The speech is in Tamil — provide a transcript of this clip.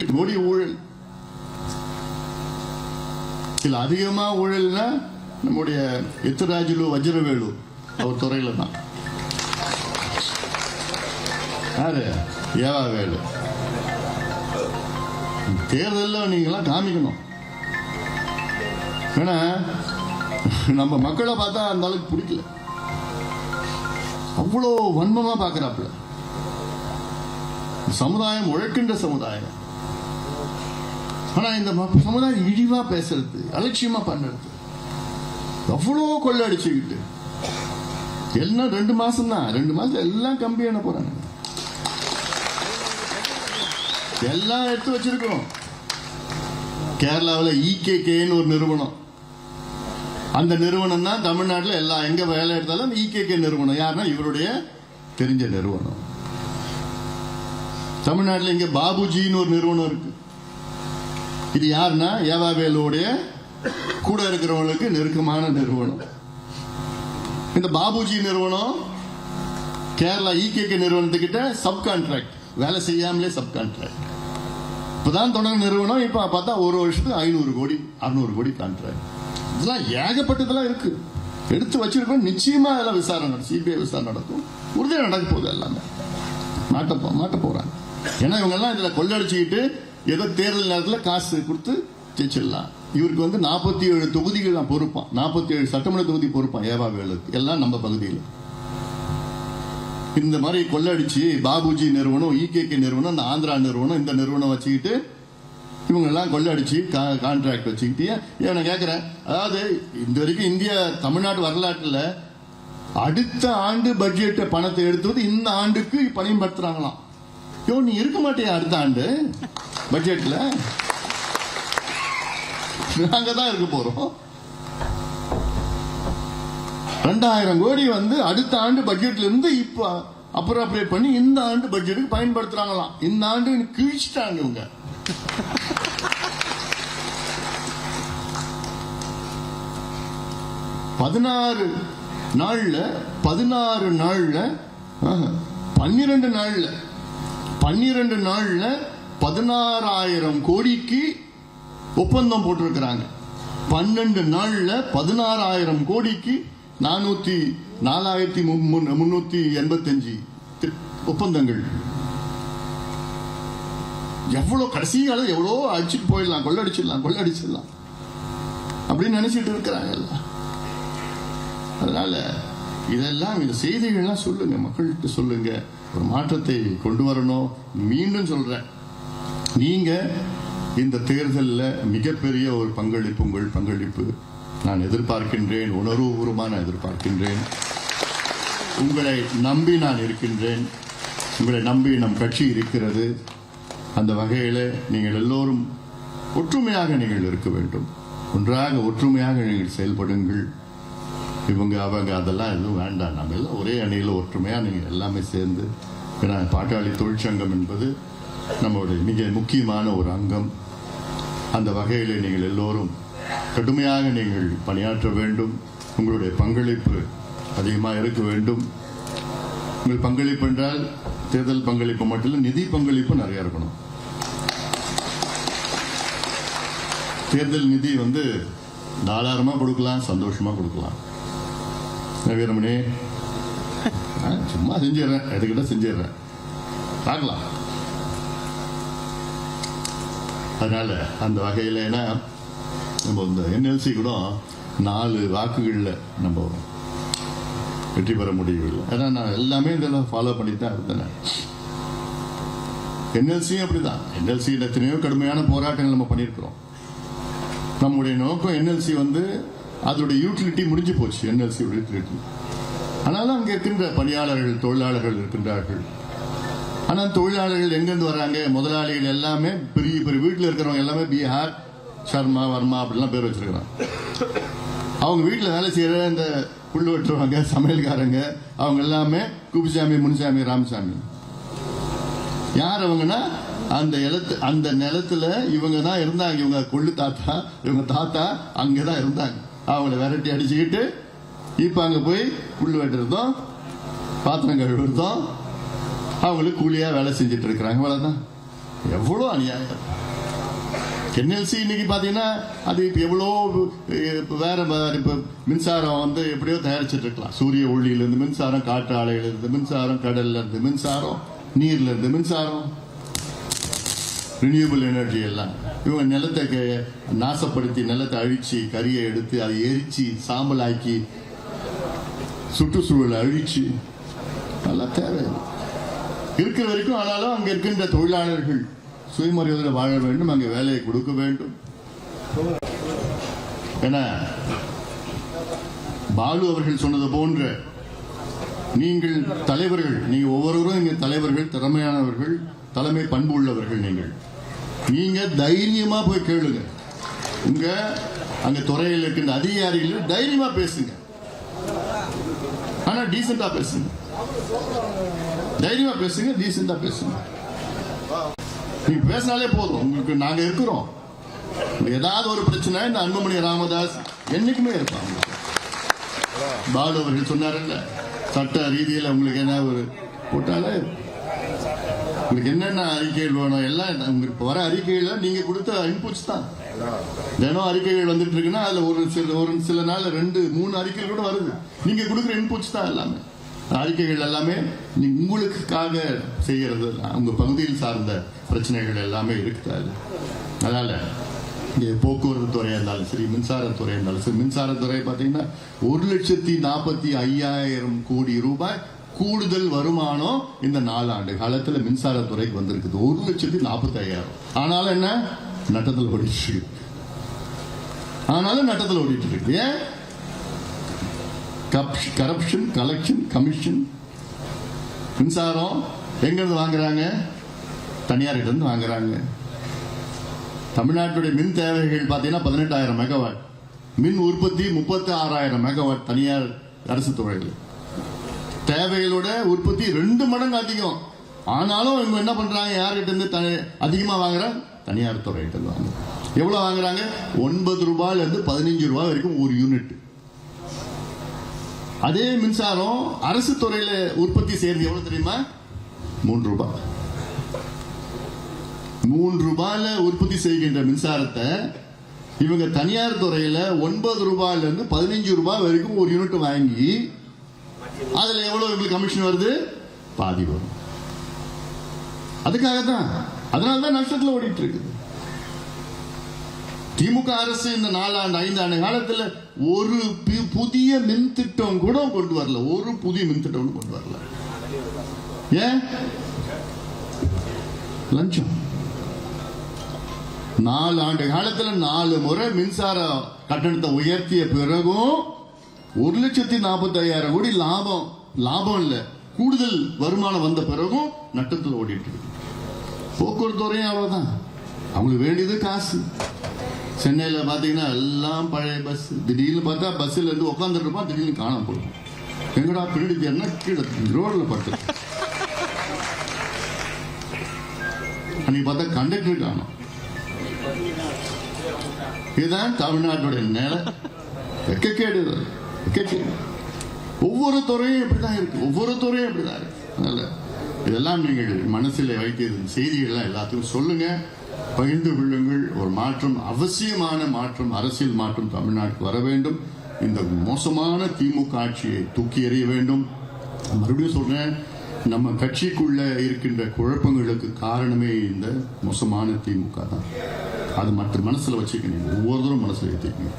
கோடி ஊழல். இதுல அதிகமா ஊழல்னா நம்முடைய எத்திராஜுலு வஜ்ரவேலு அவர் துறையில தான். யாரு? ஏவா வேலு. தேர்தலில் நீங்களாம் காமிக்கணும். ஏன்னா நம்ம மக்களை பார்த்தா அந்த அளவுக்கு பிடிக்கல, அவ்வளோ வன்மமா பார்க்கிறாப்புல. சமுதாயம் உழைக்கின்ற சமுதாயம், ஆனா இந்த சமுதாயம் இழிவா பேசுறது, அலட்சியமா பண்றது, அவ்வளோ கொள்ளை அடிச்சுக்கிட்டு எல்லாம் 2 மாசம் தான். 2 மாசம் எல்லாம் கம்பி என்ன போறாங்க, எல்லாம் எடுத்து வச்சிருக்கோம். கேரளாவில் இகேகேன்னு ஒரு நிறுவனம், அந்த நிறுவனம் தான் தமிழ்நாட்டில் எல்லாம் எங்க வேலை எடுத்தாலும் இகேகே நிறுவனம். யாருன்னா இவருடைய தெரிஞ்ச நிறுவனம். தமிழ்நாட்டில் இங்க பாபுஜின்னு ஒரு நிறுவனம் இருக்கு. இது யாருன்னா ஏவாவேலுடைய கூட இருக்கிறவங்களுக்கு நெருக்கமான நிறுவனம். இந்த பாபுஜி நிறுவனம் கேரளா இகேகே நிறுவனத்துக்கிட்ட சப் கான்ட்ராக்ட், வேலை செய்யாமலே சப் கான்ட்ராக்ட். இப்பதான் தொடங்க நிறுவனம். இப்ப பார்த்தா ஒரு வருஷத்துக்கு 500 கோடி 600 கோடி கான்ட்ராக்ட். இதெல்லாம் ஏகப்பட்டதெல்லாம் இருக்கு, எடுத்து வச்சிருக்கோம். நிச்சயமா அதெல்லாம் விசாரணை, சிபிஐ விசாரணை நடக்கும். உறுதியாக நடக்க போகுது. எல்லாமே மாட்ட போறாங்க. ஏன்னா இவங்க எல்லாம் இதுல கொள்ளடிச்சுக்கிட்டு ஏதோ தேர்தல் நேரத்தில் காசு கொடுத்து ஜெயிச்சிடலாம். இவருக்கு 47 தொகுதிகள் தான் பொறுப்பான், 47 சட்டமன்ற தொகுதி பொறுப்பான் ஏவாவேலுக்கு, எல்லாம் நம்ம பகுதியில். இந்த மாதிரி கொள்ளடிச்சு பாபுஜி நிறுவனம், இகேகே நிறுவனம், இந்த ஆந்திரா நிறுவனம், இந்த நிறுவனம் வச்சுக்கிட்டு இவங்க எல்லாம் கொள்ளடிச்சு கான்ட்ராக்ட் வச்சுக்கிட்டு. நான் கேட்கிறேன், அதாவது இந்த வரைக்கும் இந்தியா தமிழ்நாட்டு வரலாற்றுல அடுத்த ஆண்டு பட்ஜெட் பணத்தை எடுத்து இந்த ஆண்டுக்கு பயன்படுத்துறாங்களாம். நீ இருக்க மாட்டியா அடுத்த ஆண்டு பட்ஜெட்ல? நாங்க தான் இருக்க போறோம். 2000 கோடி அடுத்த ஆண்டு பட்ஜெட்ல இருந்து இப்ப அப்ரோப்ரியேட் பண்ணி இந்த ஆண்டு பட்ஜெட்டுக்கு பயன்படுத்துறாங்களாம். இந்த ஆண்டு கிழிச்சிட்டாங்க இவங்க. பதினாறு நாள்ல 12 நாள்ல 16,000 கோடிக்கு ஒப்பந்தம் போட்டிருக்கிறாங்க. 12 நாள்ல 16,000 கோடிக்கு 4,385 ஒப்பந்தங்கள். எவ்வளவு கடைசி காலம் எவ்வளோ அடிச்சுட்டு போயிடலாம், கொள்ளடிச்சிடலாம் அப்படின்னு நினைச்சிட்டு இருக்கிறாங்க. அதனால இதெல்லாம், இந்த செய்திகள்லாம் சொல்லுங்க, மக்கள்கிட்ட சொல்லுங்க, ஒரு மாற்றத்தை கொண்டு வரணும். மீண்டும் சொல்றேன், நீங்க இந்த தேர்தலில் மிகப்பெரிய ஒரு பங்களிப்பு, உங்கள் பங்களிப்பு நான் எதிர்பார்க்கின்றேன், உணர்வுபூர்வமாக நான் எதிர்பார்க்கின்றேன். உங்களை நம்பி நான் இருக்கின்றேன், உங்களை நம்பி நம் கட்சி இருக்கிறது. அந்த வகையில் நீங்கள் எல்லோரும் ஒற்றுமையாக நீங்கள் இருக்க வேண்டும், ஒன்றாக ஒற்றுமையாக நீங்கள் செயல்படுங்கள். இவங்க அவங்க அதெல்லாம் எதுவும் வேண்டாம், நம்ம எல்லாம் ஒரே அணியில் ஒற்றுமையாக நீங்கள் எல்லாமே சேர்ந்து. ஏன்னா பாட்டாளி தொழிற்சங்கம் என்பது நம்மளுடைய மிக முக்கியமான ஒரு அங்கம். அந்த வகையில் நீங்கள் எல்லோரும் கடுமையாக நீங்கள் பணியாற்ற வேண்டும். உங்களுடைய பங்களிப்பு அதிகமாக இருக்க வேண்டும். உங்கள் பங்களிப்பு என்றால் தேர்தல் பங்களிப்பு மட்டும் இல்லை, நிதி பங்களிப்பு நிறைய இருக்கணும். தேர்தல் நிதி தாராளமாக கொடுக்கலாம், சந்தோஷமாக கொடுக்கலாம். வீரமணி சும்மா செஞ்சிடறேன், எதுக்கிட்ட செஞ்சிடறேன், பார்க்கலாம். அதனால அந்த வகையில் ஏன்னா நம்ம இந்த NLC கூட 4 வாக்குகளில் நம்ம வெற்றி பெற முடியவில்லை. ஏன்னா நான் எல்லாமே இதெல்லாம் ஃபாலோ பண்ணி தான் இருந்தேன். NLCயும் அப்படிதான். NLC எத்தனையோ கடுமையான போராட்டங்கள் நம்ம பண்ணியிருக்கிறோம். நம்முடைய நோக்கம் NLC அதோடைய யூட்டிலிட்டி முடிஞ்சு போச்சு. NLC utility. ஆனாலும் அங்கே இருக்கின்ற பணியாளர்கள், தொழிலாளர்கள் இருக்கின்றார்கள். ஆனால் தொழிலாளர்கள் எங்கேருந்து வர்றாங்க? முதலாளிகள் எல்லாமே பெரிய பெரிய வீட்டில் இருக்கிறவங்க எல்லாமே பீகார், சர்மா, வர்மா அப்படிலாம் பேர் வச்சிருக்கிறாங்க. அவங்க வீட்டில் வேலை செய்யற இந்த புல்லு வெட்டுறவங்க, சமையல்காரங்க, அவங்க எல்லாமே குப்புசாமி, முனுசாமி, ராமசாமி. யார் அவங்கன்னா அந்த நிலத்துல இவங்க தான் இருந்தாங்க. இவங்க கொள்ளு தாத்தா, இவங்க தாத்தா அங்கதான் இருந்தாங்க. அவங்கள விரட்டி அடிச்சுக்கிட்டு இப்ப அங்க போய் புல்லு வெட்டுறதும் பாத்திரம் கழுவுறதும் அவங்களுக்கு கூலியா வேலை செஞ்சுட்டு இருக்கிறாங்க. அவ்வளவுதான். எவ்வளோ அநியாயம். NLC இன்னைக்கு பார்த்தீங்கன்னா அது இப்போ எவ்வளோ வேற இப்போ மின்சாரம் வந்து எப்படியோ தயாரிச்சுட்டு இருக்கலாம். சூரிய ஒளியிலேருந்து மின்சாரம், காற்று ஆலையிலிருந்து மின்சாரம், கடல்ல இருந்து மின்சாரம், நீர்ல இருந்து மின்சாரம், ரினியூபிள் எனர்ஜி எல்லாம். இவங்க நிலத்தை நாசப்படுத்தி நிலத்தை அழிச்சு கரியை எடுத்து அதை எரிச்சு சாம்பலாக்கி சுற்றுச்சூழலை அழிச்சு நல்லா தேவை இருக்கிற வரைக்கும். ஆனாலும் அங்க இருக்கின்ற தொழிலாளர்கள் சுயமரியாதையில் வாழ வேண்டும், அங்கே வேலையை கொடுக்க வேண்டும். ஏன்னா பாலு அவர்கள் சொன்னது போன்ற நீங்கள் தலைவர்கள், நீங்க ஒவ்வொருவரும் இங்க தலைவர்கள், திறமையானவர்கள், தலைமை பண்பு உள்ளவர்கள். நீங்க தைரியமா போய் கேளுங்க. உங்க அங்க துறையில் இருக்கின்ற அதிகாரிகள் தைரியமா பேசுங்க. ஆனா டீசெண்டா பேசுங்க, தைரியமா பேசுங்க, டீசெண்டா பேசுங்க. நீங்க பேசினாலே போதும், உங்களுக்கு நாங்க இருக்கிறோம். ஏதாவது ஒரு பிரச்சனை இந்த அன்புமணி ராமதாஸ் என்னைக்குமே இருப்பாங்க. பாலு அவர்கள் சொன்னார்ல, சட்ட ரீதியில் உங்களுக்கு என்ன ஒரு போட்டாலே உங்களுக்கு என்னென்ன அறிக்கைகள் வேணும் எல்லாம் உங்களுக்கு வர அறிக்கையில நீங்க கொடுத்த இன்புட்ஸ் தான். தினம் அறிக்கைகள் வந்துட்டு இருக்குன்னா அதுல ஒரு சில நாள் 2-3 அறிக்கைகள் கூட வருது. நீங்க கொடுக்குற இன்புட்ஸ் தான் எல்லாமே. அறிக்கைகள் எல்லாமே உங்களுக்காக செய்யறது, உங்க பகுதியில் சார்ந்த பிரச்சனைகள் எல்லாமே இருக்குது. அதனால போக்குவரத்து துறையா இருந்தாலும் சரி, மின்சாரத்துறையா இருந்தாலும் சரி. மின்சாரத்துறை பார்த்தீங்கன்னா 1,45,000 கோடி ரூபாய் கூடுதல் வருமானம் இந்த 4 ஆண்டு காலத்தில் மின்சாரத்துறைக்கு வந்திருக்குது. 1,45,000. ஆனாலும் என்ன நட்டத்தில் ஓடிட்டு இருக்கு. ஏன்? Corruption, collection, commission. மின்சாரம் எங்க இருந்து வாங்குறாங்க? தனியார்கிட்ட இருந்து வாங்குறாங்க. தமிழ்நாட்டுடைய மின் தேவைகள் பார்த்தீங்கன்னா 18,000 மெகாவாட், மின் உற்பத்தி 36,000 மெகாவாட் தனியார் அரசு துறைகள். தேவைகளோட உற்பத்தி 2 மடங்கு அதிகம். ஆனாலும் இவங்க என்ன பண்றாங்க? யார்கிட்ட இருந்து அதிகமா வாங்குறாங்க? தனியார் துறைகிட்ட இருந்து வாங்க. எவ்வளவு வாங்குறாங்க? 9 ரூபாயில இருந்து 15 ரூபாய் வரைக்கும் ஒரு யூனிட். அதே மின்சாரம் அரசு துறையில உற்பத்தி செய்யறது எவ்வளவு தெரியுமா? 3 ரூபாய். 3 ரூபாயில உற்பத்தி செய்கின்ற மின்சாரத்தை இவங்க தனியார் துறையில 9 ரூபாயில இருந்து 15 ரூபாய் வரைக்கும் ஒரு யூனிட் வாங்கி அதுல எவ்வளவு இவங்களுக்கு கமிஷன் வருது? பாதி வரும். அதுக்காக தான், அதனாலதான் நஷ்டத்தில் ஓடிட்டு இருக்குது. திமுக அரசு இந்த 4-5 ஆண்டு காலத்தில் ஒரு புதிய மின் திட்டம் கூட கொண்டு வரல. ஒரு புதிய மின் திட்டம் கொண்டு வரல. ஏன்? லஞ்சம். 4 ஆண்டு காலத்தில் 4 முறை மின்சார கட்டணத்தை உயர்த்திய பிறகும் 1,45,000 கோடி லாபம் இல்ல, கூடுதல் வருமானம் வந்த பிறகும் நட்டத்தில் ஓடிட்டு இருக்கு. போக்குவரத்து துறையும் அவ்வளவுதான். அவங்களுக்கு வேண்டியது காசு. சென்னையில் பார்த்தீங்கன்னா எல்லாம் பழைய பஸ். திடீர்னு பார்த்தா பஸ்ஸில் இருந்து உட்காந்துட்டு இருப்பான், திடீர்னு காணாம போயிடும். எங்கடா பின்னாடி தேர்னா கீழே ரோட்ல பட்டு. அன்னைக்கு பார்த்தா கண்டக்டர் காணும். இதுதான் தமிழ்நாட்டுடைய நிலை. வெக்கக்கேடு. ஒவ்வொரு துறையும் இப்படிதான் இருக்கு. அதனால இதெல்லாம் நீங்கள் மனசில் வைத்திருந்த செய்திகள்லாம் எல்லாத்துக்கும் சொல்லுங்க, பகிர்ந்து கொள்ளுங்கள். ஒரு மாற்றம், அவசியமான மாற்றம், அரசியல் மாற்றம் தமிழ்நாட்டுக்கு வர வேண்டும். இந்த மோசமான திமுக ஆட்சியை தூக்கி எறிய வேண்டும். மறுபடியும் சொல்றேன், நம்ம கட்சிக்குள்ள இருக்கின்ற குழப்பங்களுக்கு காரணமே இந்த மோசமான திமுக தான். அது மற்ற மனசுல வச்சுக்கணும், ஒவ்வொருத்தரும் மனசுல வைத்துக்கணும்.